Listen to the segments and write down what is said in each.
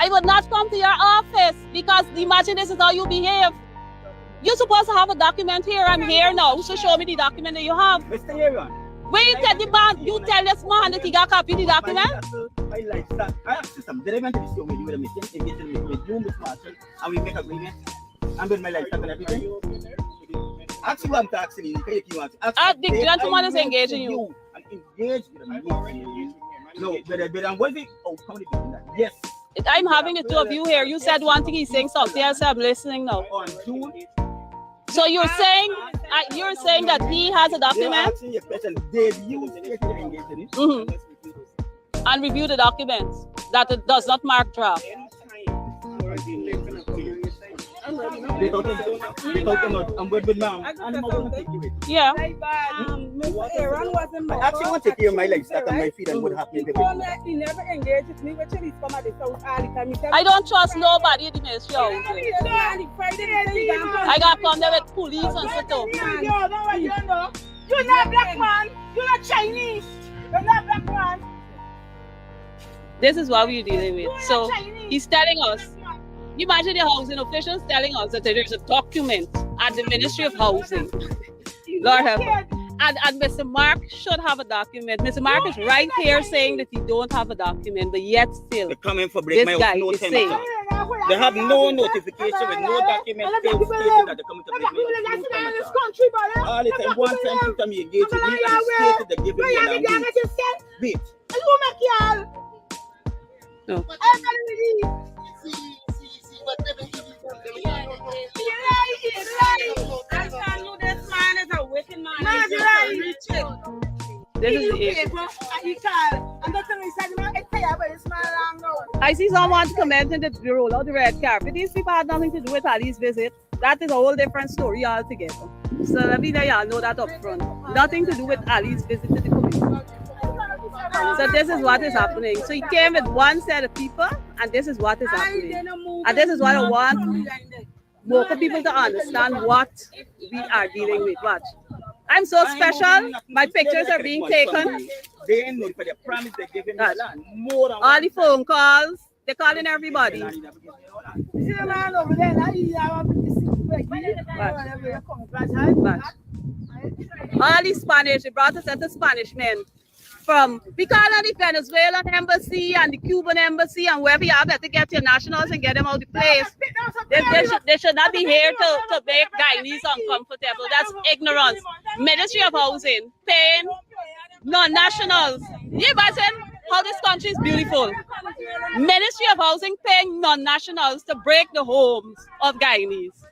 I would not come to your office because imagine this is how you behave. You're supposed to have a document here. I'm here now. So show me the document that you have. Mr. Aaron. When you tell the man, you tell this man that he got copy the document. My lifestyle. I have system. Did I went to the show with you with a meeting, engagement with you, Miss Marshall, and we make agreement. I'm with my lifestyle and everything. Actually, I'm taxing you. The gentleman is engaging you. And engage with me. No, but what is the outcome of that? Yes. I'm having the two of you here. You said one thing, he's saying something else. I'm listening now. On June. So you're saying that he has a document? And review the documents that it does not mark draft. Yeah. Mr. Aaron wasn't I actually want to take care of my legs, stuck on my feet, and what happened. He never engaged with me, but he's come at the house all the time. I don't trust nobody in the ministry. I got come there with police and stuff. You're not black man. You're not Chinese. You're not black man. This is what we're dealing with. So he's telling us. Imagine the housing officials telling us that there's a document at the Ministry of Housing. Lord help us. And Mr. Mark should have a document. Mr. Mark is right here saying that he don't have a document, but yet still, they're coming for break this my guy no is time. saying. They have no notification with no document stating that they're coming to break my no. All the time, one time, two times, you engage with me and stated they're giving me an wait. No. This is the issue. I see someone commenting that we roll out the red carpet. These people had nothing to do with Ali's visit. That is a whole different story altogether. So let me let y'all know that up front. Nothing to do with Ali's visit to the community. So this is what is happening. So he came with one set of people, and this is what is happening. And this is what I want local people to understand what we are dealing with. Watch. I'm so special. My pictures are being taken. They know for the promise they're giving me land. All the phone calls, they're calling everybody. Watch. All the Spanish, they brought us into Spanish men. We call on the Venezuelan embassy and the Cuban embassy and wherever you have to get your nationals and get them out of the place. They should not be here to make Guyanese uncomfortable. That's ignorance. Ministry of Housing paying non-nationals. You imagine how this country is beautiful. Ministry of Housing paying non-nationals to break the homes of Guyanese.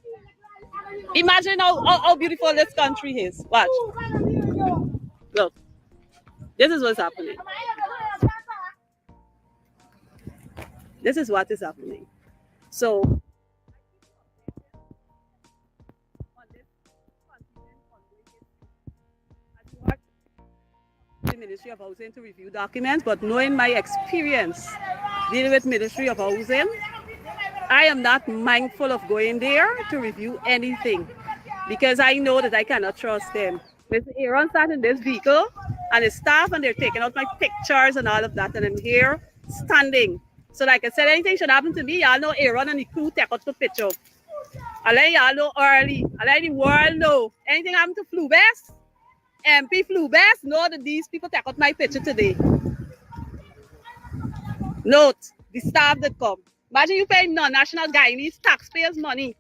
Imagine how beautiful this country is. Watch. Look. This is what's happening. This is what is happening. So, the Ministry of Housing to review documents, but knowing my experience dealing with Ministry of Housing, I am not mindful of going there to review anything because I know that I cannot trust them. Mr. Aaron sat in this vehicle and his staff, and they're taking out my pictures and all of that, and I'm here standing. So like I said, anything should happen to me, y'all know Aaron and the crew take out the picture. I let y'all know early. I let the world know. Anything happen to Flu Best, MP Flu Best, know that these people take out my picture today. Note, the staff that come. Imagine you paying non-national Guyanese taxpayers' money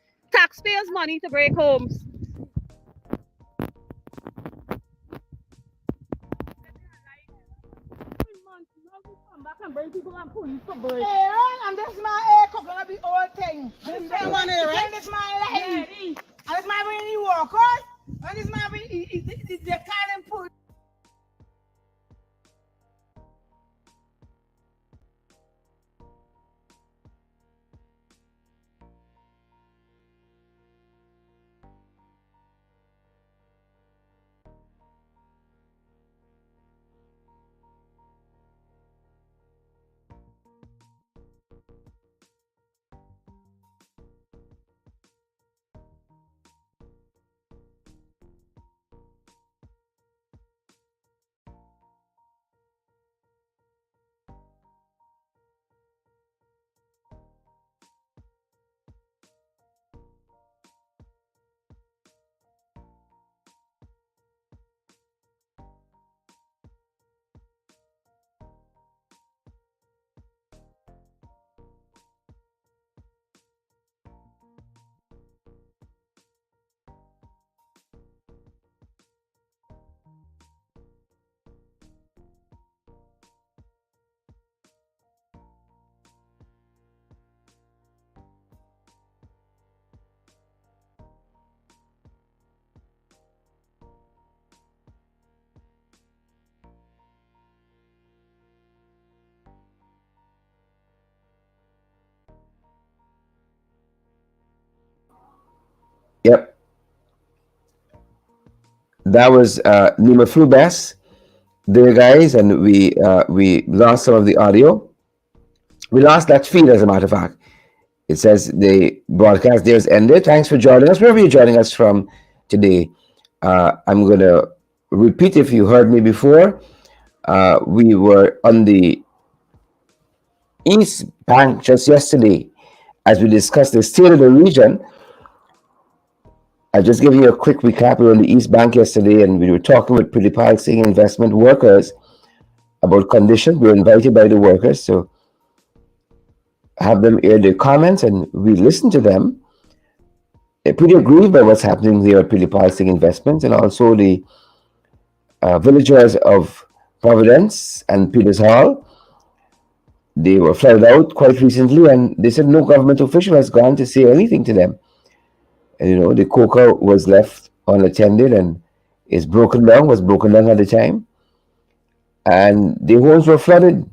to break homes. Bring people and police for break. And this my gonna be old thing. This one here, right? This my lady. And this my when he walk, right? And this my the kind of police. Yep. That was Nima Flubes there, guys, and we lost some of the audio. We lost that feed, as a matter of fact. It says the broadcast there is ended. Thanks for joining us, wherever you're joining us from today. I'm going to repeat if you heard me before. We were on the East Bank just yesterday as we discussed the state of the region. I just give you a quick recap. We were on the East Bank yesterday and we were talking with pretty policy investment workers about conditions. We were invited by the workers to have them air their comments and we listened to them. They're pretty aggrieved by what's happening there at pretty policy investments, and also the villagers of Providence and Peters Hall. They were flooded out quite recently and they said no government official has gone to say anything to them. And, you know, the coca was left unattended and was broken down at the time. And the homes were flooded.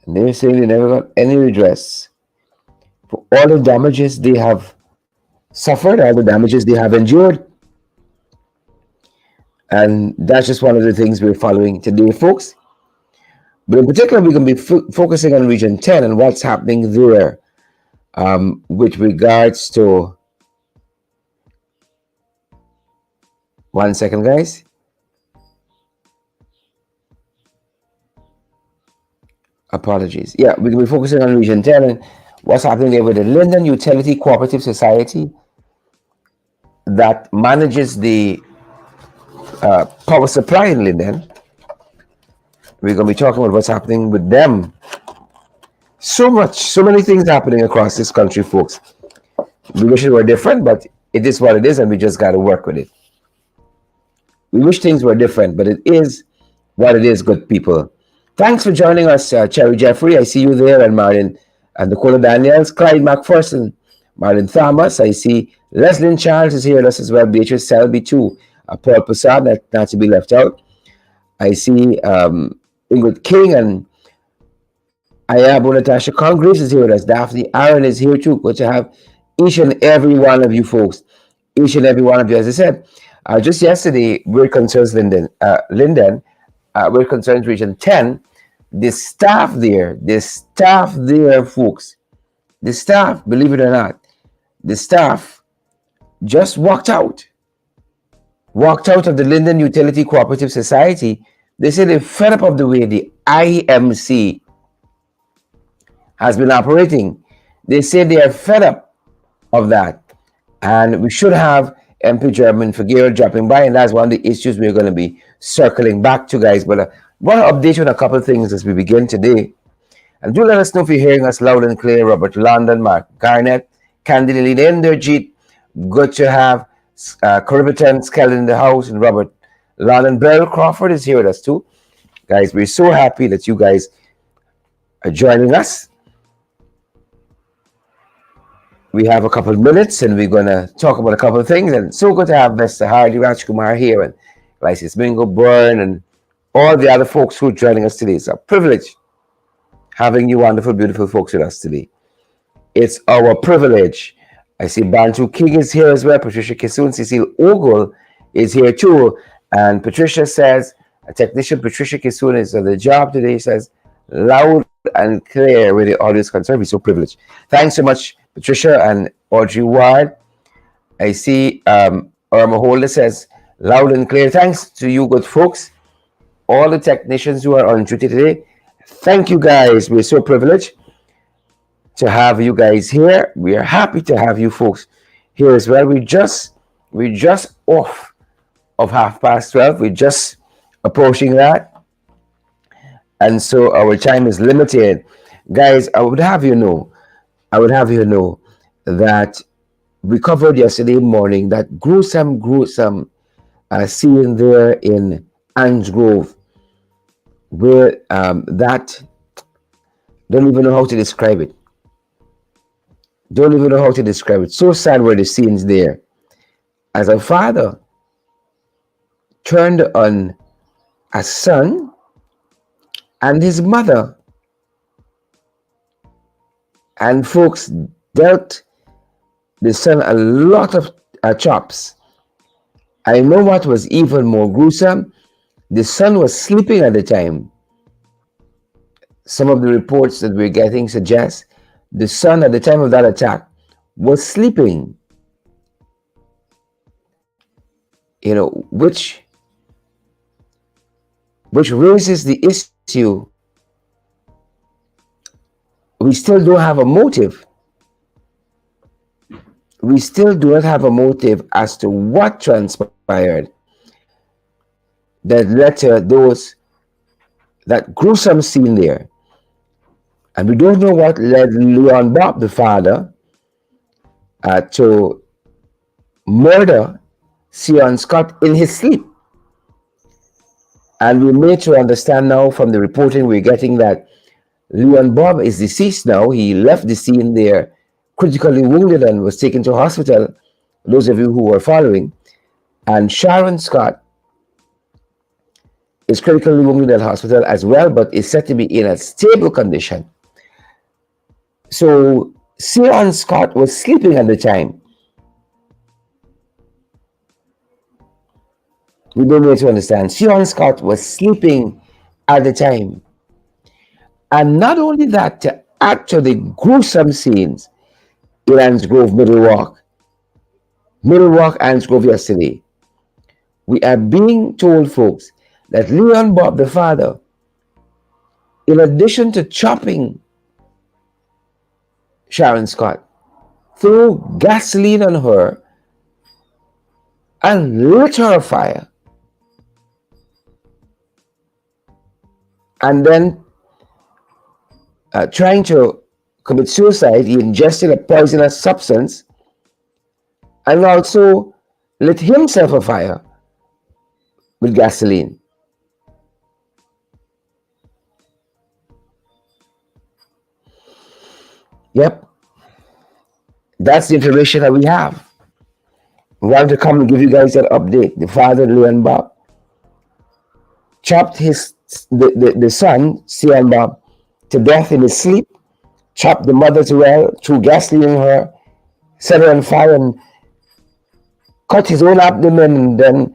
And they were saying they never got any redress for all the damages they have suffered, all the damages they have endured. And that's just one of the things we're following today, folks. But in particular, we're going to be focusing on Region 10 and what's happening there with regards to... One second, guys. Apologies. Yeah, we're going to be focusing on Region 10 and what's happening there with the Linden Utility Cooperative Society that manages the power supply in Linden. We're going to be talking about what's happening with them. So many things happening across this country, folks. We wish it were different, but it is what it is, and we just got to work with it. We wish things were different, but it is what it is, good people. Thanks for joining us, Cherry Jeffrey. I see you there, and Marlon and Nicola Daniels, Clyde McPherson, Marlon Thomas. I see Leslyn Charles is here with us as well. Beatrice Selby too. Paul Prasad, not to be left out. I see Ingrid King and Ayabu Natasha Congress is here with us. Daphne Aaron is here too. Good to have each and every one of you folks. Each and every one of you. As I said, just yesterday, Weird Concerns Linden, Weird Concerns Region 10, the staff there, folks, the staff, believe it or not, the staff just walked out of the Linden Utility Cooperative Society. They say they're fed up of the way the IMC has been operating. They say they are fed up of that. And we should have MP German Fugir dropping by, and that's one of the issues we're going to be circling back to, guys. But I want to update you on a couple of things as we begin today. And do let us know if you're hearing us loud and clear. Robert London, Mark Garnett, Candy Linderjeet. Good to have Coribitan Skell in the house, and Robert London. Beryl Crawford is here with us too. Guys, we're so happy that you guys are joining us. We have a couple of minutes and we're going to talk about a couple of things. And so good to have Mr. Hardy Rajkumar here and Lysis Mingo Byrne and all the other folks who are joining us today. It's a privilege having you wonderful, beautiful folks with us today. It's our privilege. I see Bantu King is here as well. Patricia Kisun, Cecile Ogle is here too. And Patricia says, a technician, Patricia Kisun, is on the job today. She says, loud and clear where the audio is concerned. We're so privileged. Thanks so much, Patricia and Audrey Ward. I see Irma Holder says, loud and clear. Thanks to you good folks. All the technicians who are on duty today. Thank you guys. We're so privileged to have you guys here. We are happy to have you folks here as well. We're just off of 12:30. We're just approaching that. And so our time is limited. Guys, I would have you know that we covered yesterday morning that gruesome scene there in Ange Grove, where that, don't even know how to describe it. So sad were the scenes there. As a father turned on a son and his mother, and folks dealt the son a lot of chops. I know what was even more gruesome. The son was sleeping at the time. Some of the reports that we're getting suggest the son at the time of that attack was sleeping. Which raises the issue. We still don't have a motive. We still do not have a motive as to what transpired that led to that gruesome scene there. And we don't know what led Leon Bob, the father, to murder Sion Scott in his sleep. And we made to understand now from the reporting we're getting that Leon Bob is deceased now. He left the scene there critically wounded and was taken to hospital, those of you who were following. And Sharon Scott is critically wounded at hospital as well, but is said to be in a stable condition. So Sion Scott was sleeping at the time. We don't need to understand. Sion Scott was sleeping at the time. And not only that, to add to the gruesome scenes in Anns Grove, Middle Walk, Anns Grove yesterday, we are being told, folks, that Leon Bob, the father, in addition to chopping Sharon Scott, threw gasoline on her and lit her afire. And then trying to commit suicide, he ingested a poisonous substance and also lit himself afire with gasoline. Yep. That's the information that we have. We want to come and give you guys an update. The father, Leon Bob, chopped the son, Sion Bob, to death in his sleep, chopped the mother as well, threw gasoline on her, set her on fire, and cut his own abdomen, and then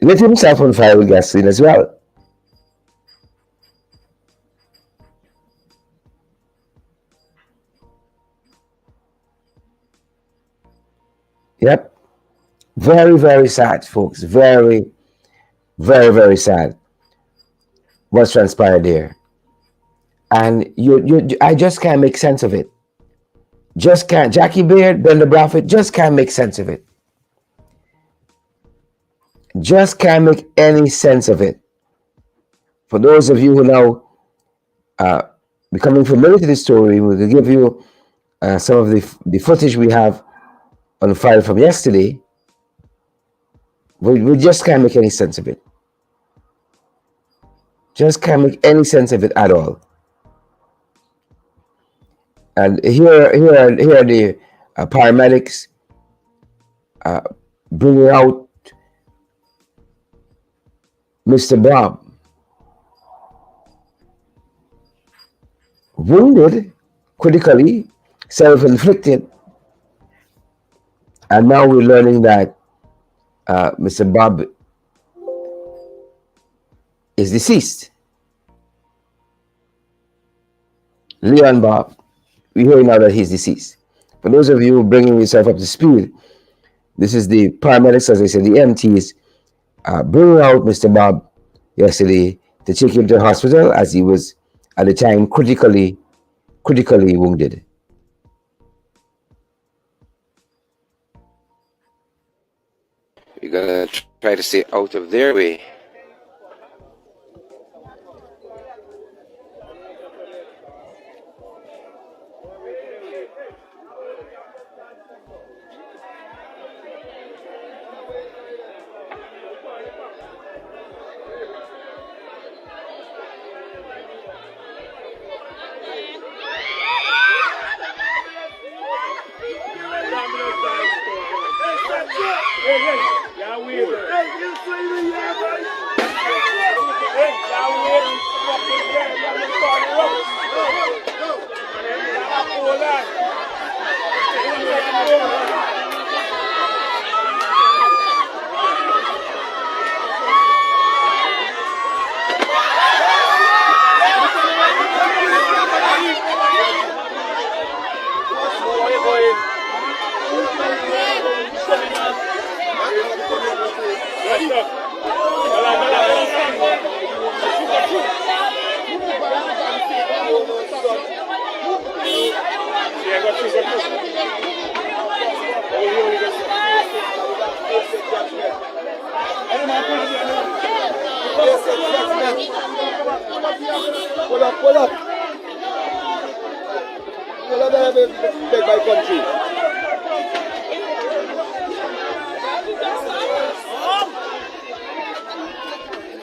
lit himself on fire with gasoline as well. Yep. Very, very sad, folks. Very, very, very sad what's transpired there. And I just can't make sense of it. Just can't. Jackie Baird, Brenda Braffett, just can't make sense of it. Just can't make any sense of it. For those of you who now becoming familiar to the story, we will give you some of the footage we have on file from yesterday. We just can't make any sense of it. Just can't make any sense of it at all. And here are the paramedics bringing out Mr. Bob, wounded, critically, self-inflicted. And now we're learning that Mr. Bob is deceased. Leon Bob, we hear now that he's deceased. For those of you bringing yourself up to speed, this is the paramedics, as I said, the MTs, bringing out Mr. Bob yesterday to take him to the hospital as he was at the time critically wounded. We're gonna try to stay out of their way. Yeah, we Pull up, pull up. Pull up, beg my country.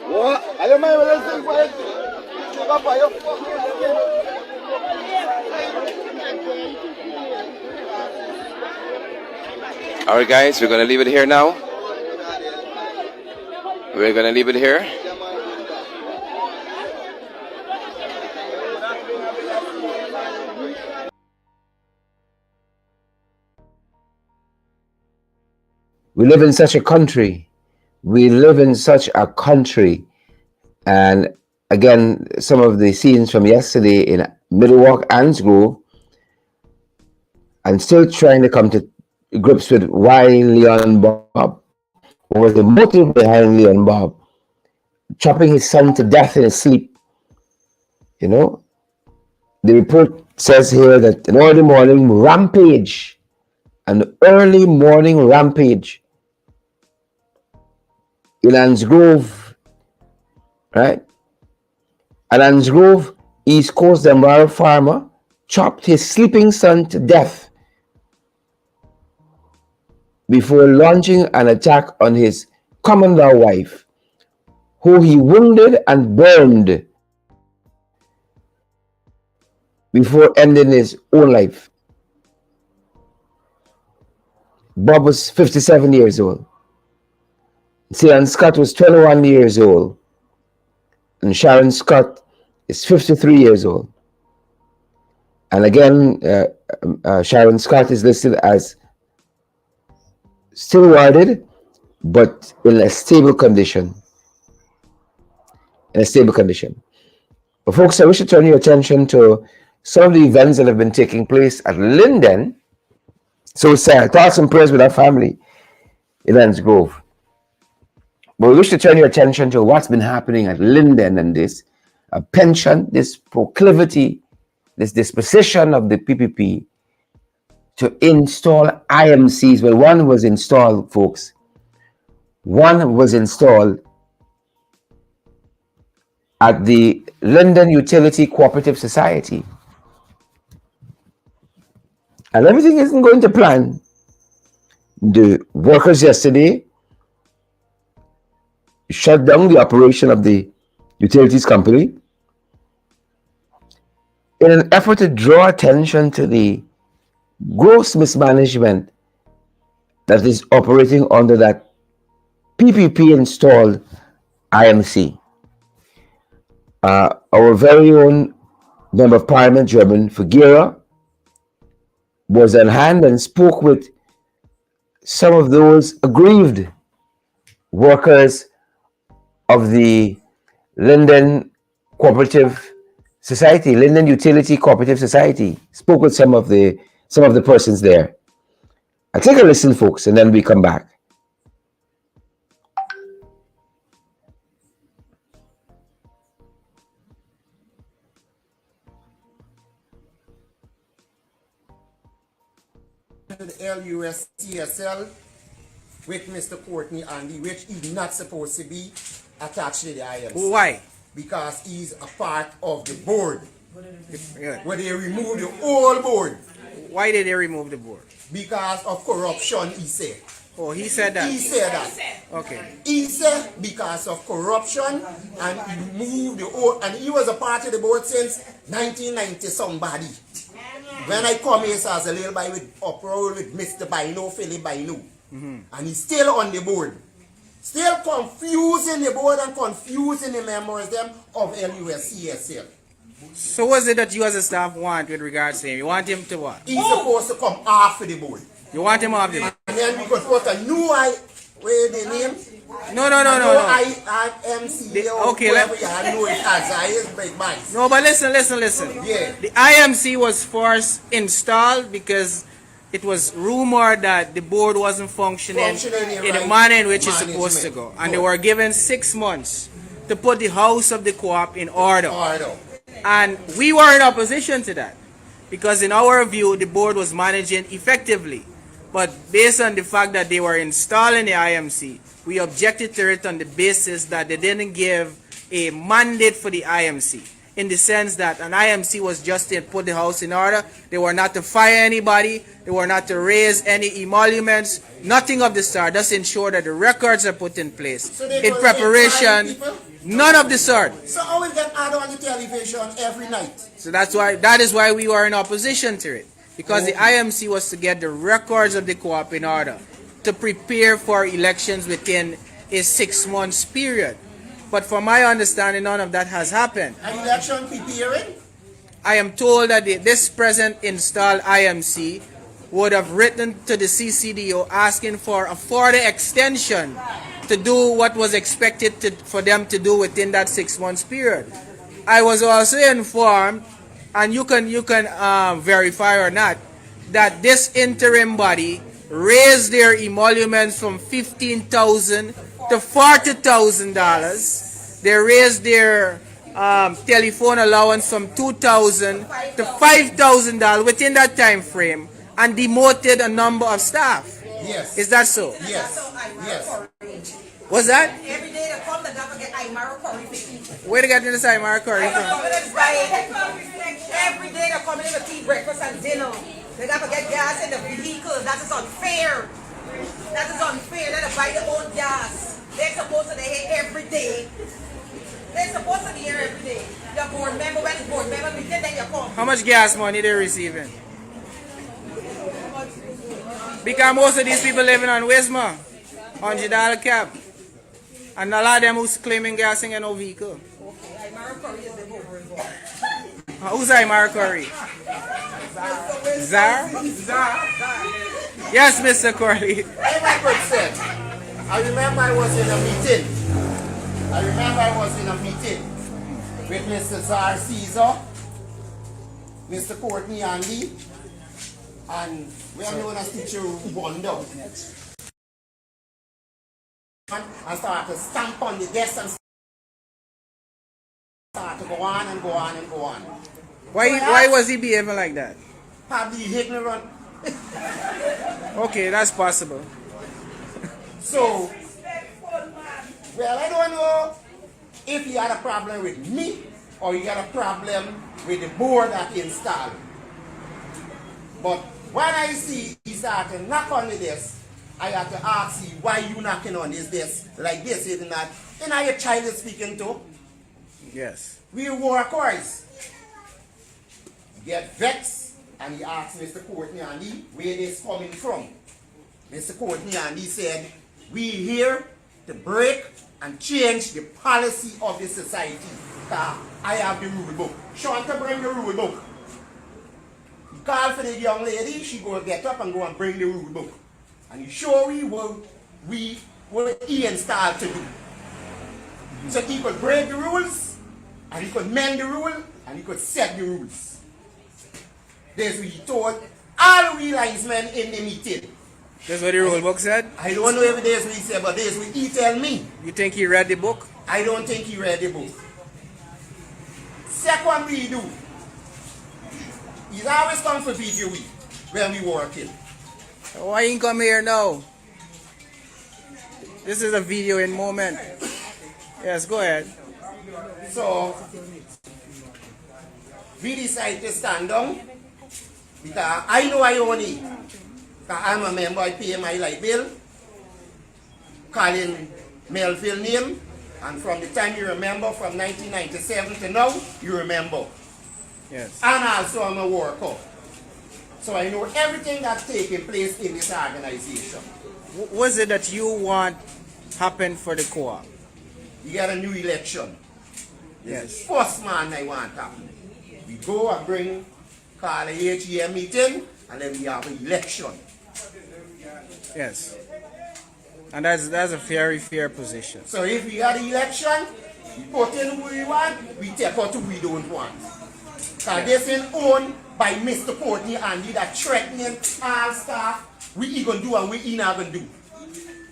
What? I don't mind what I'm saying for it. All right, guys, we're going to leave it here now. We're going to leave it here. We live in such a country. We live in such a country. And again, some of the scenes from yesterday in Middlewalk and Grove, I'm still trying to come to grips with why Leon Bob, what was the motive behind Leon Bob chopping his son to death in his sleep. You know, the report says here that an early morning rampage, in Grove, right? An Grove, East Coast Demar farmer chopped his sleeping son to death before launching an attack on his common-law wife, who he wounded and burned before ending his own life. Bob was 57 years old. Ceylon Scott was 21 years old. And Sharon Scott is 53 years old. And again, Sharon Scott is listed as still warded, but in a stable condition. But folks, I wish to turn your attention to some of the events that have been taking place at Linden. So sad. Thoughts and prayers with our family in Linden Grove. But we wish to turn your attention to what's been happening at Linden and this penchant, this proclivity, this disposition of the PPP to install IMCs. Well, one was installed, folks. One was installed at the Linden Utility Cooperative Society. And everything isn't going to plan. The workers yesterday shut down the operation of the utilities company in an effort to draw attention to the gross mismanagement that is operating under that PPP installed IMC. Our very own Member of Parliament, German Fugir, was on hand and spoke with some of those aggrieved workers of the Linden Cooperative Society, Linden Utility Cooperative Society. Spoke with some of the persons there. I'll take a listen, folks, and then we come back. The LUSCSL with Mr. Courtney Andy, which is not supposed to be attached to the IMC. Why? Because he's a part of the board. Where they removed the whole board. Why did they remove the board? Because of corruption, he said. Oh, he said that? He said that. Okay. He said because of corruption, and he moved the whole, and he was a part of the board since 1990 somebody. When I come here as a little boy with uproar with Mr. Baino, Philip Baino. And he's still on the board. Still confusing the board and confusing the members them of LUSCSL. So what is it that you as a staff want with regards to him? You want him to what? He's supposed to come off of the board. You want him off the board? And then we could put a new where the name? No. IMC. Okay, whoever you know it as I is big No, but listen. Yeah. The IMC was first installed because it was rumored that the board wasn't functioning in the manner in which it's supposed to go. And they were given 6 months to put the house of the co-op in order. And we were in opposition to that, because in our view, the board was managing effectively. But based on the fact that they were installing the IMC, we objected to it on the basis that they didn't give a mandate for the IMC, in the sense that an IMC was just to put the house in order. They were not to fire anybody. They were not to raise any emoluments. Nothing of the sort. Just ensure that the records are put in place. So they in preparation, none of the sort. So how will that add on the television every night? So that is why we were in opposition to it. Because the IMC was to get the records of the co-op in order to prepare for elections within a 6 months period. But from my understanding, none of that has happened. An election preparing? I am told that this present installed IMC would have written to the CCDO asking for a further extension to do what was expected for them to do within that 6 months period. I was also informed, and you can verify or not, that this interim body raised their emoluments from $15,000 to $40,000. They raised their telephone allowance from $2,000 to $5,000 within that time frame, and demoted a number of staff. Yes. Is that so? Yes. Yes. What's that? Every day they come, they got to get Aymara curry for eat. Where they get this Aymara curry from? Every day they come in to eat breakfast and dinner. They got to get gas in the vehicles. That is unfair. That is unfair. They buy their own gas. They're supposed to be here every day. They're supposed to be here every day. Your board member, when the board member meeting, then you come. How much gas money they receiving? Because most of these people living on Wisma, $100 cap. And a lot of them who's claiming gas ain't got no vehicle. Aymara curry is the over. Who's Aymara Curry? Zar? Yes, Mr. Corley. Hey, my good friend, I remember I was in a meeting with Mr. Zar Caesar, Mr. Courtney Andy, and we are known as Teacher Wonder. And start to stamp on the desk and start to go on and go on and go on. Why was he behaving like that? Probably ignorant. Okay, that's possible. So, well, I don't know if he had a problem with me or he had a problem with the board that he installed. But when I see he started to knock on the desk, I have to ask you, why you knocking on this desk like this, isn't that? And your child is speaking to? Yes. We workers. He get vexed and he asked Mr. Courtney Andy where this coming from. Mr. Courtney Andy said, we here to break and change the policy of the society. I have the rule book. Shanta, bring the rule book. He called for the young lady, she go get up and go and bring the rule book. And he show we what he installed to do. So he could break the rules, and he could mend the rule, and he could set the rules. That's what he told all we linesmen in the meeting. That's what the rule book said? I don't know if that's what he said, but that's what he tell me. You think he read the book? I don't think he read the book. Second we do, he's always come for video week when we working. Why you come here now? This is a video in moment. Yes, go ahead. So, we decide to stand down because I know I own it. Because I'm a member, I pay my light bill, calling Melville name, and from the time you remember, from 1997 to now, you remember. Yes. And also I'm a worker. So I know everything that's taking place in this organization. What was it that you want happen for the co-op? You get a new election. Yes. First man I want happen. We go and call a AGM meeting, and then we have an election. Yes. And that's a very fair position. So if we had an election, we put in who we want, we take out who we don't want. Because they've been owned by Mr. Courtney and he that threatening all staff. We even do and we not gonna do.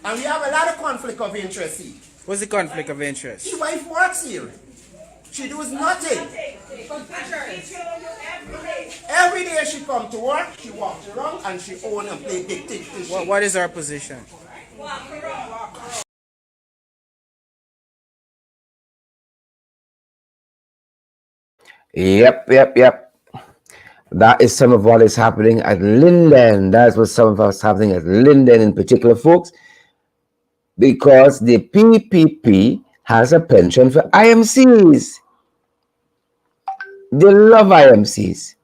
And we have a lot of conflict of interest here. What's the conflict of interest? His wife works here. She does nothing. Every day she come to work, she walks around and she own and play dictatorship. What is our position? Yep. That is some of what is happening at Linden. That's what some of what's happening at Linden in particular, folks. Because the PPP has a penchant for IMCs. They love IMCs.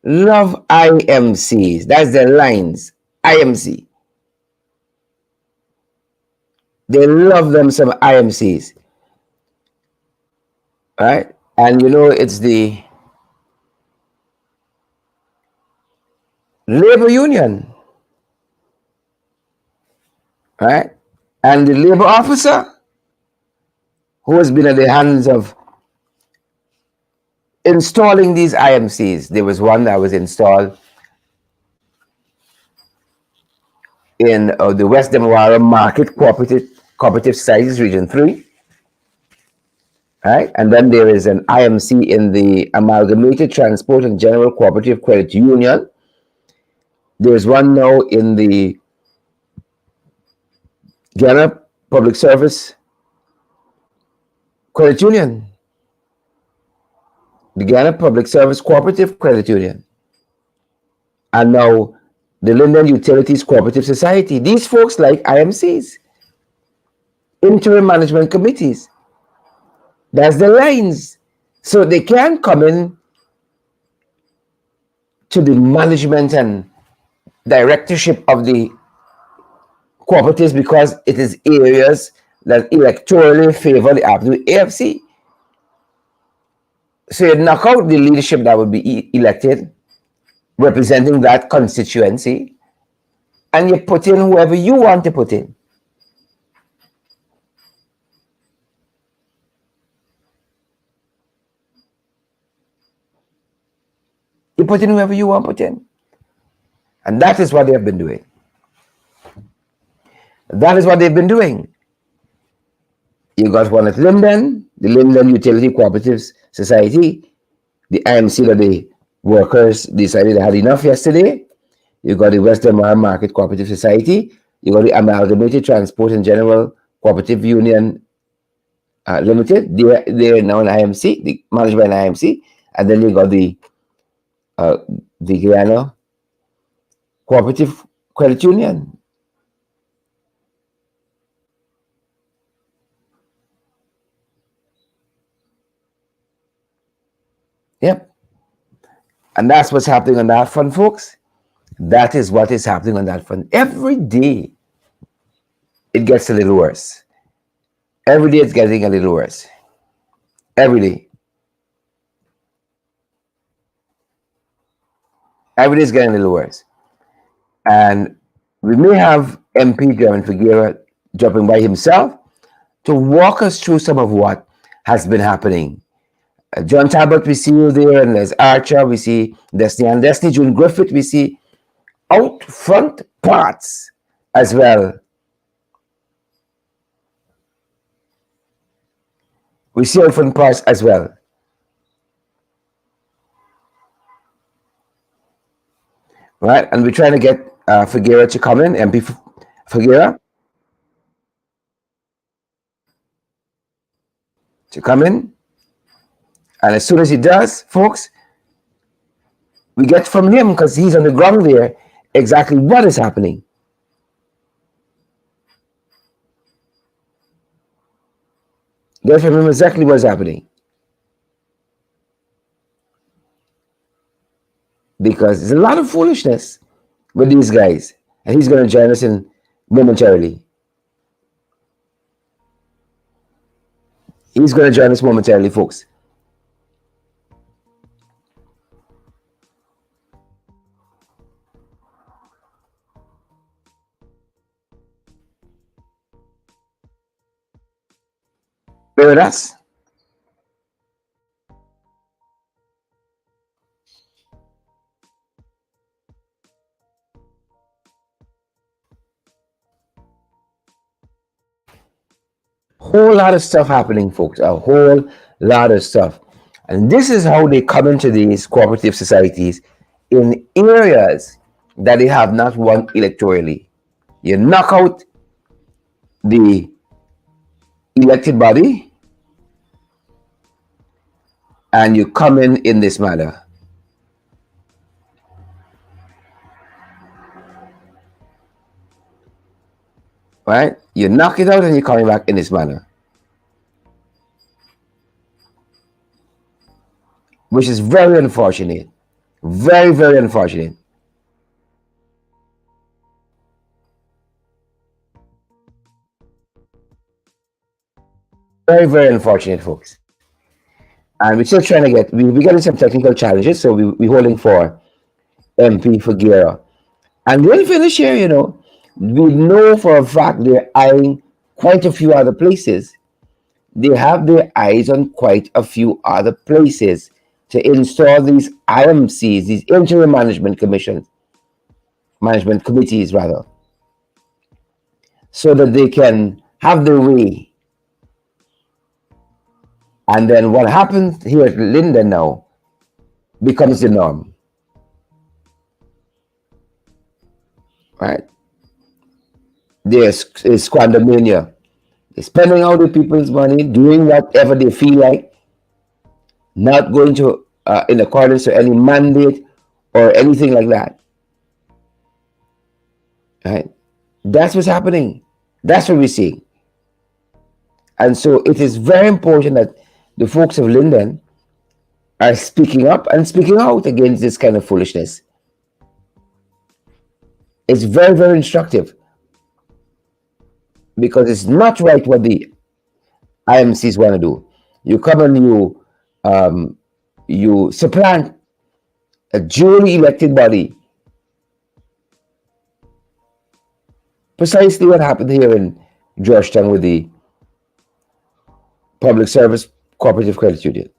Love IMCs. That's their lines. IMC. They love them some IMCs. Right? And you know, it's the labor union. Right? And the labor officer who has been at the hands of installing these IMCs. There was one that was installed in the West Demawara Market Cooperative Societies Region 3. Right? And then there is an IMC in the Amalgamated Transport and General Cooperative Credit Union. There's one now in the Ghana Public Service Credit Union. The Ghana Public Service Cooperative Credit Union. And now the Linden Utilities Cooperative Society. These folks like IMCs, interim management committees. That's the lines. So they can come in to the management and directorship of the cooperatives because it is areas that electorally favor the AFC. So you knock out the leadership that would be elected representing that constituency, and you put in whoever you want to put in. You put in whoever you want to put in. And that is what they have been doing. That is what they've been doing. You got one at Linden, the Linden Utility Cooperative Society, the IMC that the workers decided they had enough yesterday. You got the West Demar Market Cooperative Society. You got the Amalgamated Transport and General Cooperative Union Limited. They're now an IMC, the managed by an IMC. And then you got the Guyana Cooperative Credit Union. Yep. And that's what's happening on that front, folks. That is what is happening on that front. Every day, it gets a little worse. Every day, it's getting a little worse. Every day. Every day is getting a little worse. And we may have MP Gavin Fugir dropping by himself to walk us through some of what has been happening. John Talbot, we see you there, and there's Archer, we see Destiny and Destiny, June Griffith, we see out front parts as well. We see out front parts as well. Right, and we're trying to get Fugir to come in, MP Fugir to come in. And as soon as he does, folks, we get from him, because he's on the ground there, exactly what is happening. Get from him exactly what's happening. Because there's a lot of foolishness with these guys. And he's going to join us in momentarily. He's going to join us momentarily, folks. Bear with us. Whole lot of stuff happening, folks. A whole lot of stuff. And this is how they come into these cooperative societies in areas that they have not won electorally. You knock out the elected body and you come in this manner. Right? You knock it out and you're coming back in this manner. Which is very unfortunate. Very, very unfortunate. Very, very unfortunate, folks. And we're still trying to get, we're getting some technical challenges, so we're holding for MP Fugir. And we'll finish here, you know. We know for a fact they're eyeing quite a few other places. They have their eyes on quite a few other places to install these IMCs, these interim management committees rather, so that they can have their way. And then what happens here at Linden now becomes the norm. Right? There's squandermania. They're spending all the people's money, doing whatever they feel like, not going to in accordance to any mandate or anything like that. Right? That's what's happening. That's what we're seeing. And so it is very important that the folks of Linden are speaking up and speaking out against this kind of foolishness. It's very, very instructive, because it's not right what the IMCs want to do. You come and you supplant a duly elected body. Precisely what happened here in Georgetown with the Public Service Cooperative Credit Union.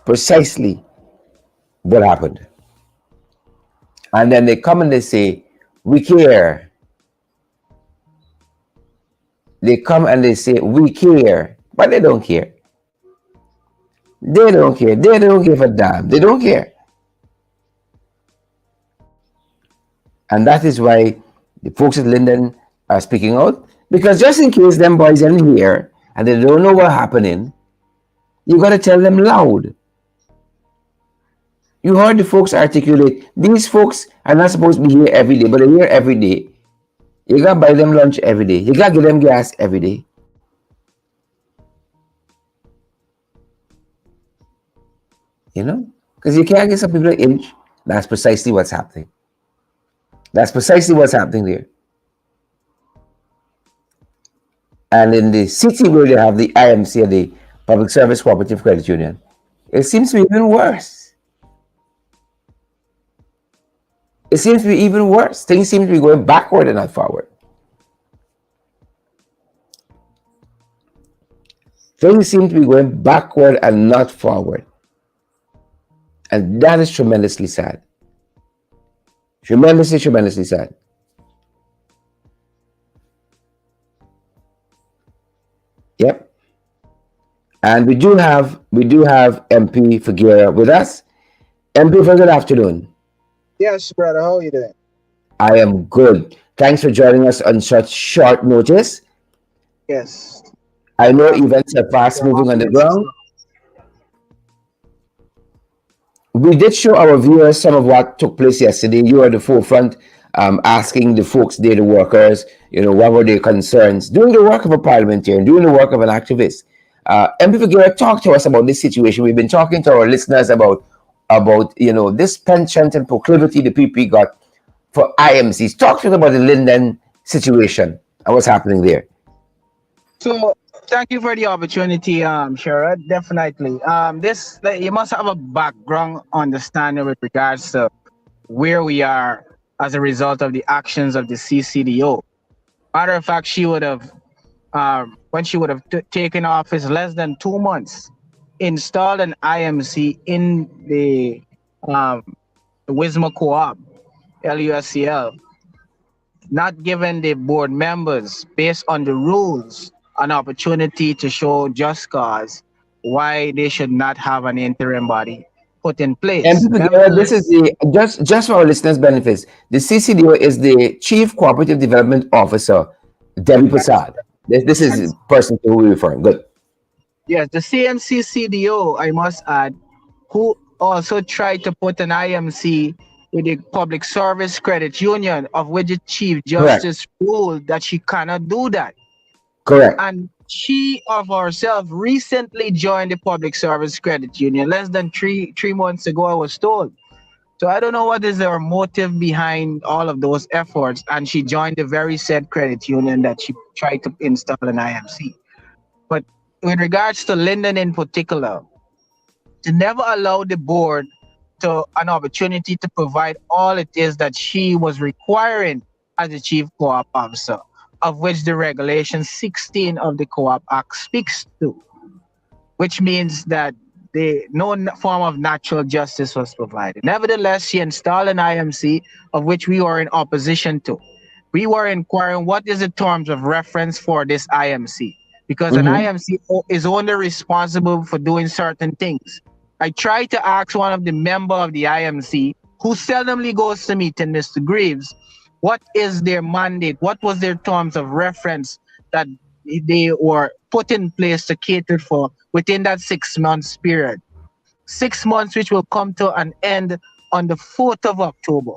Precisely what happened. And then they come and they say, we care. They come and they say, we care. But they don't care. They don't care. They don't give a damn. They don't care. And that is why the folks at Linden are speaking out. Because just in case them boys in here and they don't know what's happening, you got to tell them loud. You heard the folks articulate. These folks are not supposed to be here every day, but they're here every day. You got to buy them lunch every day. You got to give them gas every day. You know? Because you can't get some people an inch. That's precisely what's happening. That's precisely what's happening there. And in the city where they have the IMC, the Public Service Cooperative Credit Union, it seems to be even worse. It seems to be even worse. Things seem to be going backward and not forward. Things seem to be going backward and not forward. And that is tremendously sad. Tremendously, tremendously sad. Yep. And we do have MP Fugir with us. MP, for good afternoon. Yes, brother. How are you doing? I am good. Thanks for joining us on such short notice. Yes. I know events are fast moving on the ground. We did show our viewers some of what took place yesterday. You were at the forefront, asking the folks there, the workers, you know, what were their concerns, doing the work of a parliamentarian, doing the work of an activist. MP Fugir, talk to us about this situation. We've been talking to our listeners about you know, this penchant and proclivity the PP got for IMCs. Talk to us about the Linden situation and what's happening there. So thank you for the opportunity, Sherrod. Definitely. You must have a background understanding with regards to where we are as a result of the actions of the CCDO. Matter of fact, she would have, when she would have taken office less than 2 months, installed an IMC in the Wisma Co-op, LUSCL, not giving the board members, based on the rules, an opportunity to show just cause why they should not have an interim body put in place. And this is Nevertheless, the just for our listeners' benefits. The CCDO is the Chief Cooperative Development Officer, Debbie Prasad. This is the person to who we're referring. Good. yes, the CMC CDO, I must add, who also tried to put an IMC with the Public Service Credit Union, of which the Chief Correct. Justice ruled that she cannot do that. Correct. And she of herself recently joined the Public Service Credit Union. Less than three months ago, I was told. So I don't know what is her motive behind all of those efforts. And she joined the very said credit union that she tried to install an IMC. But with regards to Linden in particular, to never allow the board to an opportunity to provide all it is that she was requiring as the chief co-op officer, of which the regulation 16 of the Co-op Act speaks to, which means that no form of natural justice was provided. Nevertheless, she installed an IMC, of which we were in opposition to. We were inquiring what is the terms of reference for this IMC, because an IMC is only responsible for doing certain things. I tried to ask one of the member of the IMC, who seldomly goes to meeting, Mr. Greaves, what is their mandate? What was their terms of reference that they were put in place to cater for within that 6 months period? 6 months, which will come to an end on the 4th of October.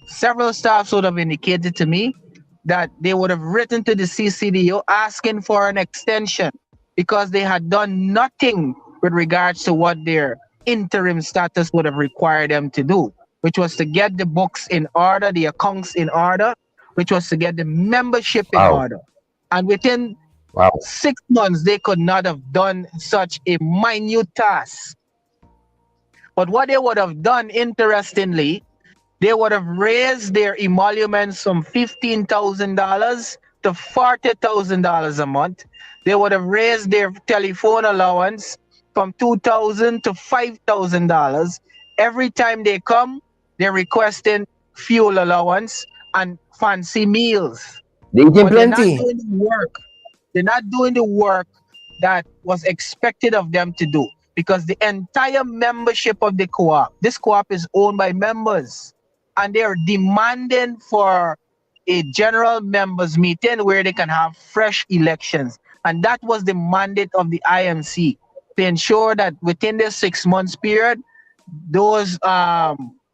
Several staffs would have indicated to me that they would have written to the CCDO asking for an extension because they had done nothing with regards to what their interim status would have required them to do, which was to get the books in order, the accounts in order, which was to get the membership in order. And within 6 months, they could not have done such a minute task. But what they would have done, interestingly, they would have raised their emoluments from $15,000 to $40,000 a month. They would have raised their telephone allowance from $2,000 to $5,000. Every time they come, they're requesting fuel allowance and fancy meals. They eat But plenty. they're not doing the work. They're not doing the work that was expected of them to do, because the entire membership of the co-op, this co-op is owned by members, and they're demanding for a general members meeting where they can have fresh elections. And that was the mandate of the IMC, to ensure that within this 6 months period, those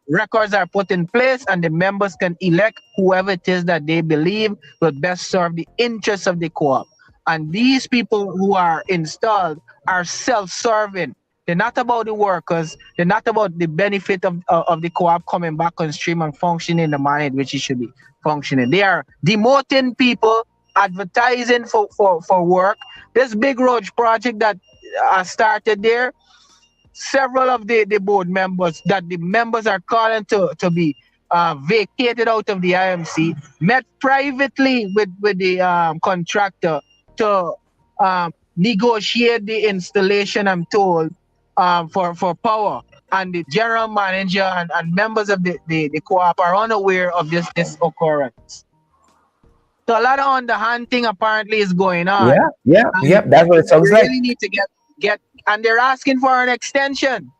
records are put in place and the members can elect whoever it is that they believe will best serve the interests of the co-op. And these people who are installed are self-serving. They're not about the workers. They're not about the benefit of the co-op coming back on stream and functioning in the manner in which it should be functioning. They are demoting people, advertising for work. This big road project that started there, several of the board members that the members are calling to be vacated out of the IMC met privately with the contractor to negotiate the installation, I'm told, for power. And the general manager and members of the co-op are unaware of this occurrence. So a lot of underhand thing apparently is going on. Yeah. That's what it sounds we like. really need to get, and they're asking for an extension.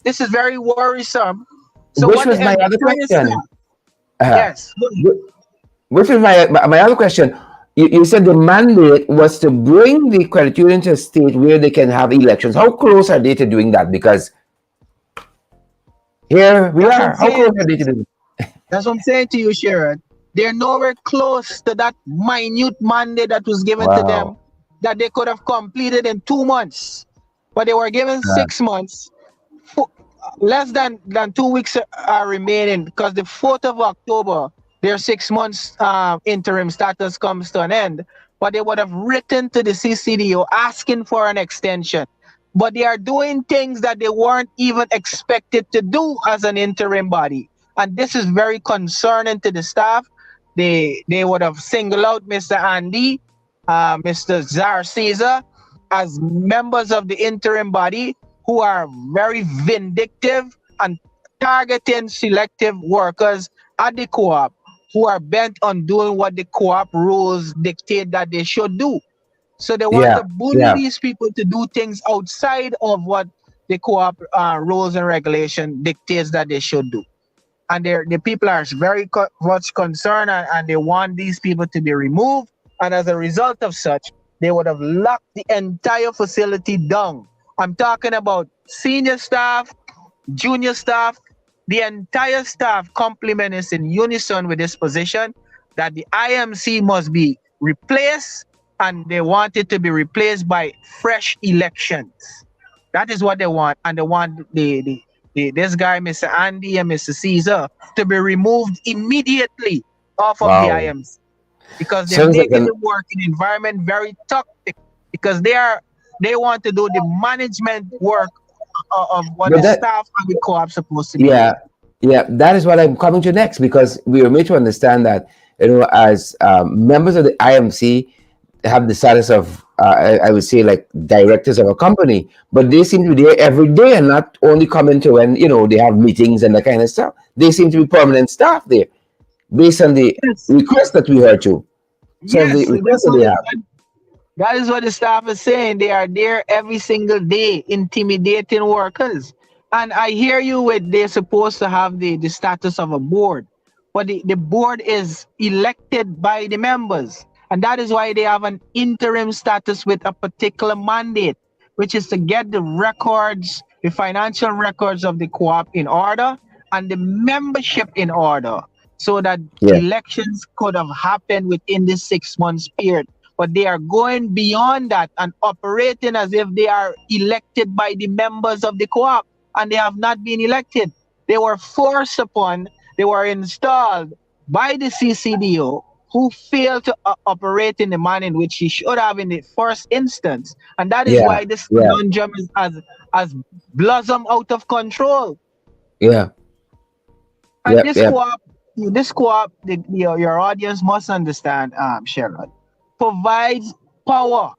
This is very worrisome. So Which was my other question. Yes. Which was my other question. You said the mandate was to bring the credit union to a state where they can have elections. How close are they to doing that? Because here we are. How close are they to doing it? That's what I'm saying to you, Sharon. They're nowhere close to that minute mandate that was given to them that they could have completed in 2 months. But they were given 6 months. Less than 2 weeks are remaining, because the 4th of October, their 6 months interim status comes to an end. But they would have written to the CCDO asking for an extension. But they are doing things that they weren't even expected to do as an interim body. And this is very concerning to the staff. They would have singled out Mr. Andy, Mr. Zar Caesar as members of the interim body who are very vindictive and targeting selective workers at the co-op who are bent on doing what the co-op rules dictate that they should do. So they want Yeah, to bully yeah. these people to do things outside of what the co-op rules and regulation dictates that they should do. And the people are very much concerned, and they want these people to be removed. And as a result of such, they would have locked the entire facility down. I'm talking about senior staff, junior staff, the entire staff complement is in unison with this position that the IMC must be replaced, and they want it to be replaced by fresh elections. That is what they want, and they want this guy, Mr. Andy and Mr. Caesar, to be removed immediately off of the Wow. IMC because they're Sounds like making an, the working environment very toxic because they want to do the management work of what but the that, staff of the co-op supposed to be yeah, doing. yeah, that is what I'm coming to next, because we were made to understand that, as members of the IMC have the status of, I would say, like directors of a company, but they seem to be there every day and not only coming to when, they have meetings and that kind of stuff. They seem to be permanent staff there based on the Yes, request that we heard to. Some of the yes, requests that they have. that is what the staff is saying. They are there every single day, intimidating workers. And I hear you with they're supposed to have the status of a board, but the board is elected by the members. And that is why they have an interim status with a particular mandate, which is to get the records, the financial records of the co-op in order and the membership in order so that Yeah, elections could have happened within this 6 months period. But they are going beyond that and operating as if they are elected by the members of the co-op, and they have not been elected. They were forced upon, they were installed by the CCDO, who failed to operate in the manner in which he should have in the first instance. And that is yeah, why this yeah, conundrum is as blossom out of control. yeah, And yeah, this yeah, co-op, your audience must understand, Sharon, provides power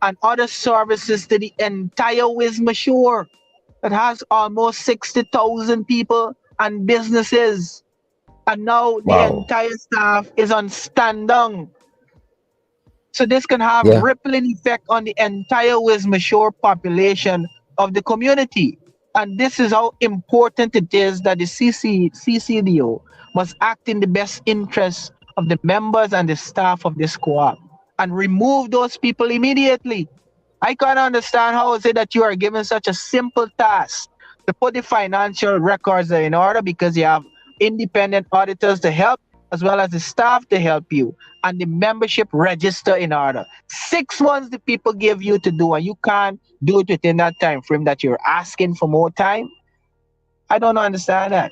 and other services to the entire Wisma Shore that has almost 60,000 people and businesses. And now the wow, entire staff is on stand down. So this can have yeah, rippling effect on the entire Wisma Shore population of the community. And this is how important it is that the CCDO must act in the best interest of the members and the staff of this co-op and remove those people immediately. I can't understand how is it that you are given such a simple task to put the financial records in order because you have independent auditors to help as well as the staff to help you and the membership register in order. 6 months the people give you to do and you can't do it within that time frame that you're asking for more time. I don't understand that.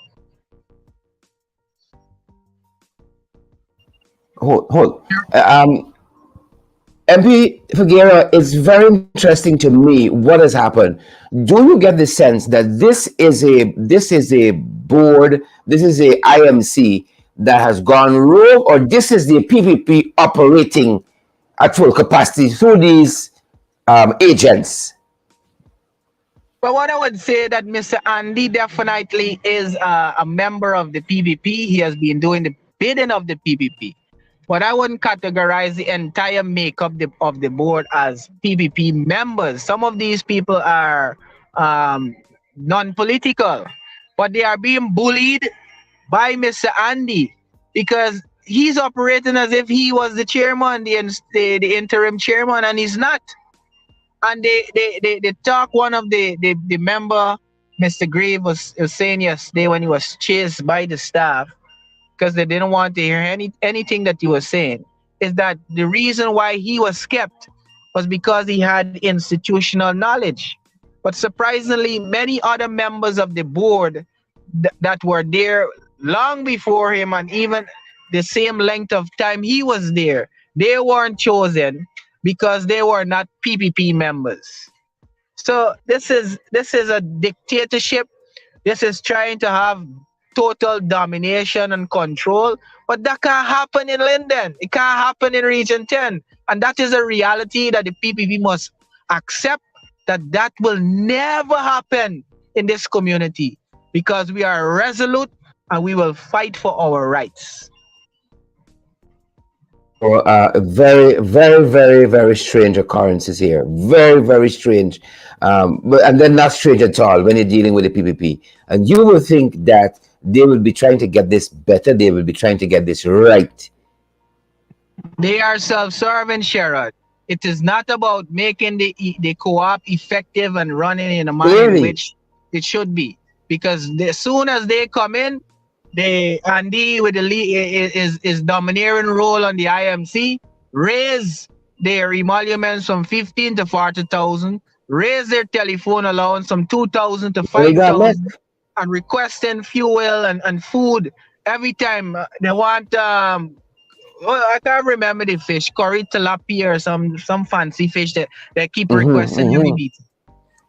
hold. MP Fugir, it's very interesting to me what has happened. Do you get the sense that this is a board, this is a IMC that has gone rogue, or this is the PPP operating at full capacity through these agents? But what I would say that Mr. Andy definitely is a member of the PPP. He has been doing the bidding of the PPP. But I wouldn't categorize the entire makeup of the board as PPP members. Some of these people are non-political, but they are being bullied by Mr. Andy because he's operating as if he was the chairman, the interim chairman, and he's not. And they talk, one of the member, Mr. Grave, was saying yesterday when he was chased by the staff because they didn't want to hear anything that he was saying, is that the reason why he was kept was because he had institutional knowledge. But surprisingly, many other members of the board that were there long before him and even the same length of time he was there, they weren't chosen because they were not PPP members. So this is a dictatorship. This is trying to have total domination and control, but that can't happen in Linden. It can't happen in Region 10, and that is a reality that the PPP must accept, that will never happen in this community because we are resolute and we will fight for our rights. Very, very, very, very strange occurrences here. Very, very strange. But and then not strange at all when you're dealing with the PPP. And you will think that they will be trying to get this better. They will be trying to get this right. They are self-serving, Sherrod. It is not about making the co-op effective and running in a manner in which it should be. Because as soon as they come in, Andy with the lead is domineering role on the IMC, raise their emoluments from 15 to 40,000, raise their telephone allowance from 2,000 to 5,000, and requesting fuel and food every time they want. Well, I can't remember the fish, curry tilapia or some fancy fish that they keep requesting every meeting.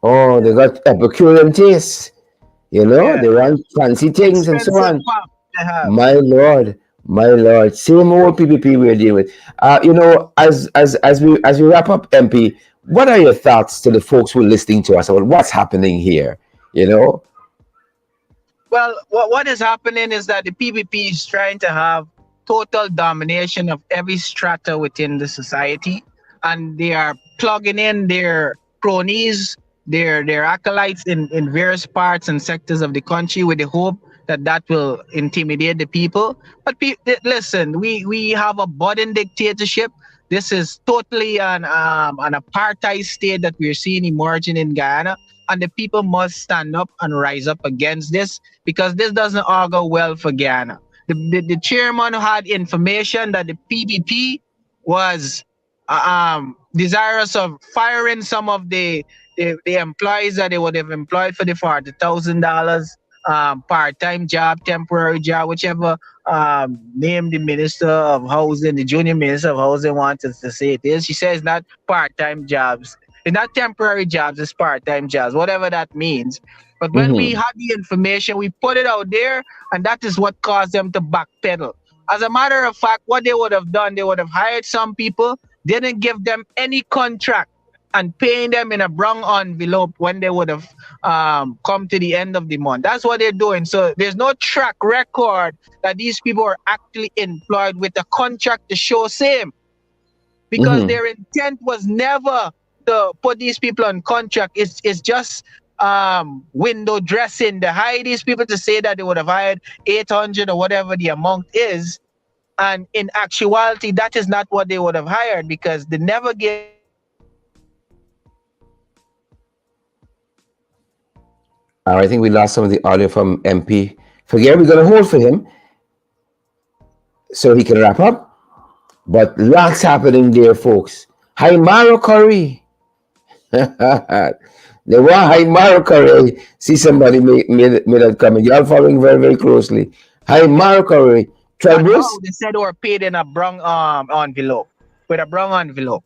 Oh, they got a peculiar taste. You know, they want fancy things and so on. My lord, same old PPP we're dealing with. You know, as we wrap up, MP, what are your thoughts to the folks who are listening to us about what's happening here? You know, well, what is happening is that the PPP is trying to have total domination of every strata within the society, and they are plugging in their cronies, their acolytes in various parts and sectors of the country with the hope that will intimidate the people. But listen, we have a budding dictatorship. This is totally an apartheid state that we're seeing emerging in Guyana, and the people must stand up and rise up against this, because this doesn't augur well for Guyana. The chairman had information that the PPP was desirous of firing some of the employees that they would have employed for the $40,000 part-time job, temporary job, whichever name the Minister of Housing, the junior Minister of Housing wanted to say it is. She says not part-time jobs. It's not temporary jobs, it's part-time jobs, whatever that means. But when we had the information, we put it out there, and that is what caused them to backpedal. As a matter of fact, what they would have done, they would have hired some people, didn't give them any contract, and paying them in a brown envelope when they would have come to the end of the month. That's what they're doing. So there's no track record that these people are actually employed with a contract to show same. Because their intent was never to put these people on contract. It's just window dressing. They hire these people to say that they would have hired 800 or whatever the amount is. And in actuality, that is not what they would have hired, because they never gave. I think we lost some of the audio from MP. Fugir, we're going to hold for him so he can wrap up. But lots happening there, folks. Hi, Maro Curry. They want Hi, Maro Curry. See somebody made that comment. Y'all following very, very closely. Hi, Maro Curry. They said they were paid in a brown envelope, with a brown envelope.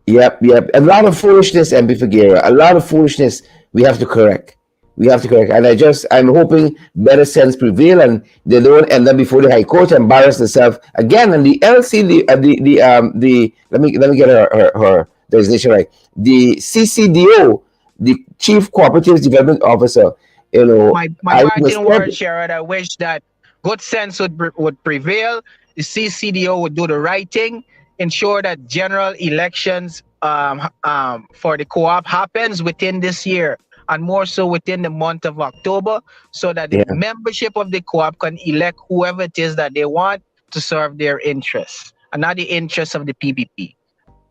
Yep. A lot of foolishness, MP Fugir. A lot of foolishness we have to correct. And I'm hoping better sense prevail, and they don't end up before the High Court, embarrass themselves again. And the LC, let me get her designation right. The CCDO, the Chief Cooperative Development Officer. You know, my parting word, Sherrod, I wish that good sense would prevail. The CCDO would do the right thing, ensure that general elections for the co-op happens within this year, and more so within the month of October, so that the membership of the co-op can elect whoever it is that they want to serve their interests, and not the interests of the PPP.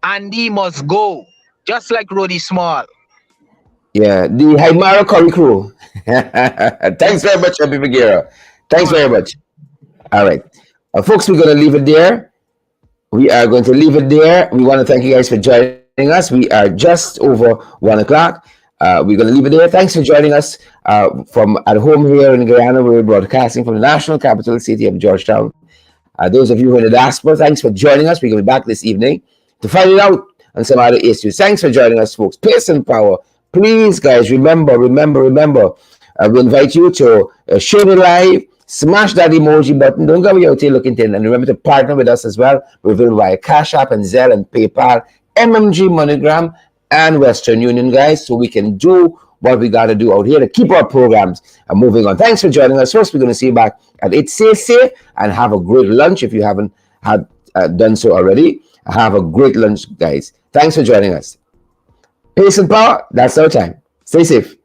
Andy must go, just like Rudy Small. Yeah, the Haimara Curry crew. Thanks very much, MP Fugir. Thanks very much. All right. Folks, we're going to leave it there. We are going to leave it there. We want to thank you guys for joining us. We are just over 1 o'clock. We're going to leave it there. Thanks for joining us from at home here in Guyana. We're broadcasting from the national capital city of Georgetown. Those of you who are in the diaspora, thanks for joining us. We're going to be back this evening to find it out on some other issues. Thanks for joining us, folks. Pace and power. Please, guys, remember. We invite you to share the live, smash that emoji button. Don't go out here looking thin. And remember to partner with us as well. We're available via Cash App and Zelle and PayPal, MMG, MoneyGram, and Western Union, guys, so we can do what we got to do out here to keep our programs moving on. Thanks for joining us. First, we're going to see you back at 8 CSA, and have a great lunch if you haven't have done so already. Have a great lunch, guys. Thanks for joining us. Pace and power, that's our time. Stay safe.